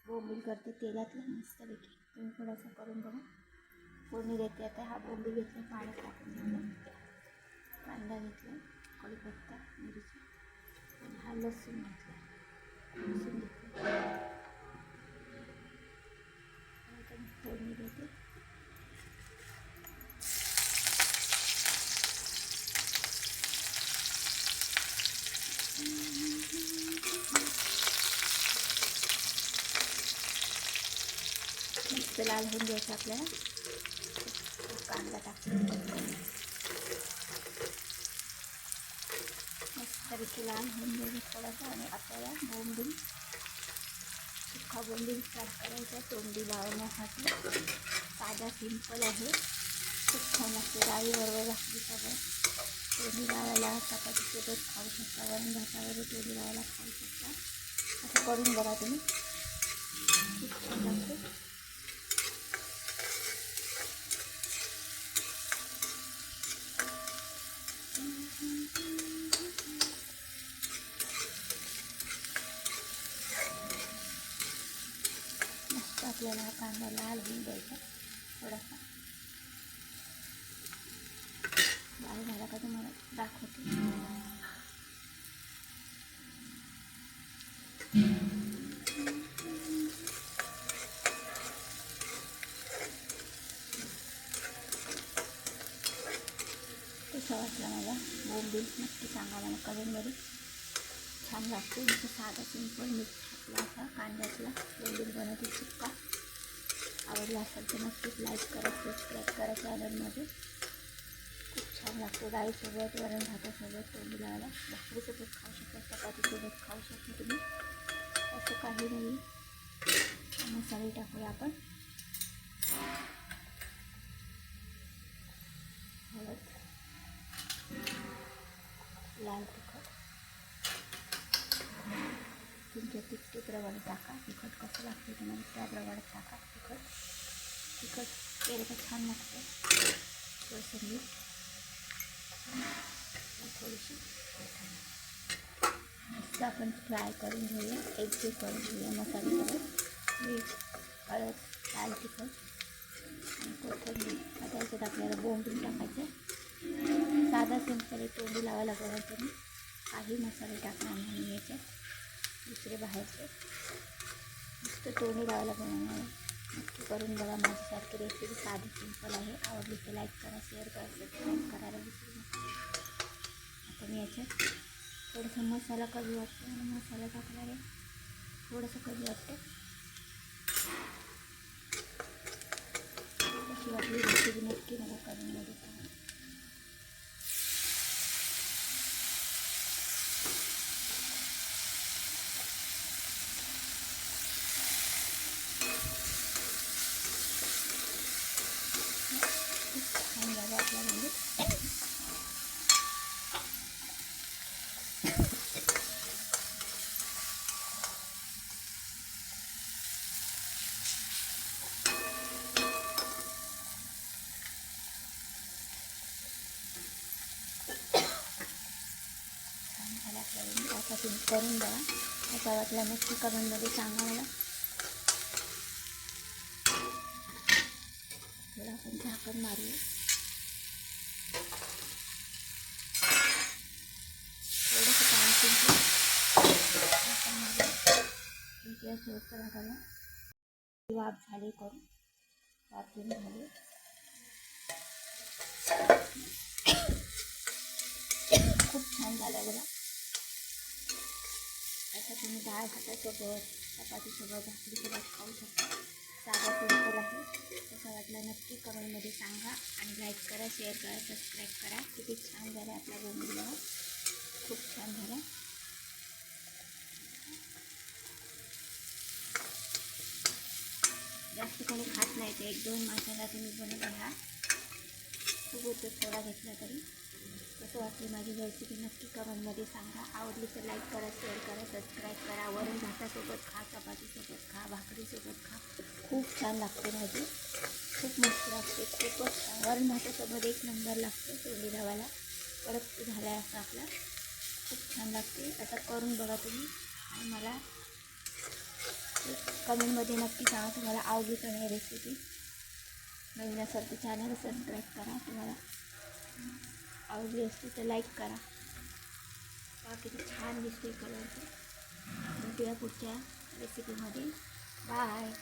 बोंबील करते तेलातला मस्तपैकी. तुम्ही थोडासा करून बघा. फोडणी देते आता. हा बोंबील घेतला, पाण्यात टाकून घेतला, कांदा घेतला, कढीपत्ता, मिरची आणि हा लसूण घेतला. लसूण घेतला आता फोडणी देते. मस्त लाल होऊन द्यायचं आपल्याला. कांदा टाकून मस्तपैकी लाल होऊन द्यायचं थोडासा. आणि आपल्याला बोंबील, सुक्का बोंबील फ्राय करायचा तोंडी लावण्यासाठी. साधा सिंपल आहे, खूप छान लागते. डाळीबरोबर भाकरीसोबत तोंडी लावायला, चपातीसोबत खाऊ शकता, वरण भातावर तोंडी लावायला खाऊ शकता. असं करून बघा तुम्ही, खूप छान लागते. मस्त आपल्याला हा कांदा लाल होऊन द्यायचा थोडासा. लाल झाला का तुम्हाला दाखवते. कसा वाटला माझा बोंबील नक्की सांगा मला कमेंटमध्ये. छान लागते. जसं साधा सिंपल मिरचीला असा कांद्यातला बोंबील बनवते सुक्का. आवडला असेल तर नक्कीच लाईक करा, सबस्क्राईब करा चॅनलमध्ये. खूप छान लागते. डाळीसोबत, वरण भातासोबत तोंडी लावायला, भाकरीसोबत खाऊ शकता, चपातीसोबत खाऊ शकता तुम्ही. असं काही नाही. मसाले टाकूया आपण. हळद, लाल तिखट, तुमच्या तिखटप्रमाणे टाका. तिखट कसं लागते तुम्हाला त्याप्रमाणे टाका. तिखट केलं तर छान लागतं. थोडंसं मीठ, थोडीशी मस्त आपण फ्राय करून घेऊया, एकजीव करून घेऊया मसाल्यासोबत. मीठ, हळद, लाल तिखट आणि कोथिंबीर. आता याच्यात आपल्याला बोंबील टाकायचं. साधा सिंपल तोंडी लावायला बघा तुम्ही. काही मसाले टाकणार नाही याच्यात, दुसरे बाहेरचे. नुसतं तोंडी लावायला बनवणार. नक्की करून बघा. माझ्यासारखी रेसिपी साधी सिंपल आहे. आवडली तर लाईक करा, शेअर करा, सबस्क्राईब करायला विसरू नका. आता मी याच्यात थोडंसं मसाला कमी वाटतो आणि मसाला टाकणार आहे. थोडंसं कमी वाटतं. कशी वाटली रेसिपी नक्की मला कमेंटमध्ये सांगा. छान झालं आपल्यामध्ये. छान झालं आपल्याला. आता तुम्ही करून बघा. असा वाटला नक्की कमेंटमध्ये सांगा मला. थोडं आपण झाकण मारूया. थोडंसं पाणी शिंपल्या शेवटचं घालायला. वाफ झाली करून, वाफून झाली. खूप छान झालं बघा. असं तुम्ही डाळ भातासोबत, चपातीसोबत, भाकरीसोबत खाऊ शकता. साधा सिंपल आहे. कसा वाटला नक्की कमेंटमध्ये सांगा. आणि लाईक करा, शेअर करा, सबस्क्राईब करा. किती छान झालं आपला बोंबील बघा. खूप छान झाला. जास्त कोणी खात नाही. ते 1-2 माणसाला तुम्ही बनवला. हा खूप होतो, थोडा घेतला तरी. कसं वाटली माझी रेसिपी नक्की कमेंटमध्ये सांगा. आवडली तर लाईक करा, शेअर करा, सबस्क्राईब करा. वरण भातासोबत खा, चपातीसोबत खा, भाकरीसोबत खा. खूप छान लागते भाजी. खूप मस्त लागते. खूपच छान. वरण भातासोबत एक नंबर लागते तोंडी लावायला. कडक झाला आहे असं आपला. खूप छान लागते. आता करून बघा तुम्ही आणि मला कमेंटमध्ये नक्की सांगा तुम्हाला आवडली का नाही रेसिपी. नवीन असेल तर चॅनल सबस्क्राईब करा. तुम्हाला आवडली असते तर लाईक करा. किती छान दिसते कलर. भेटूया पुढच्या रेसिपीमध्ये. बाय.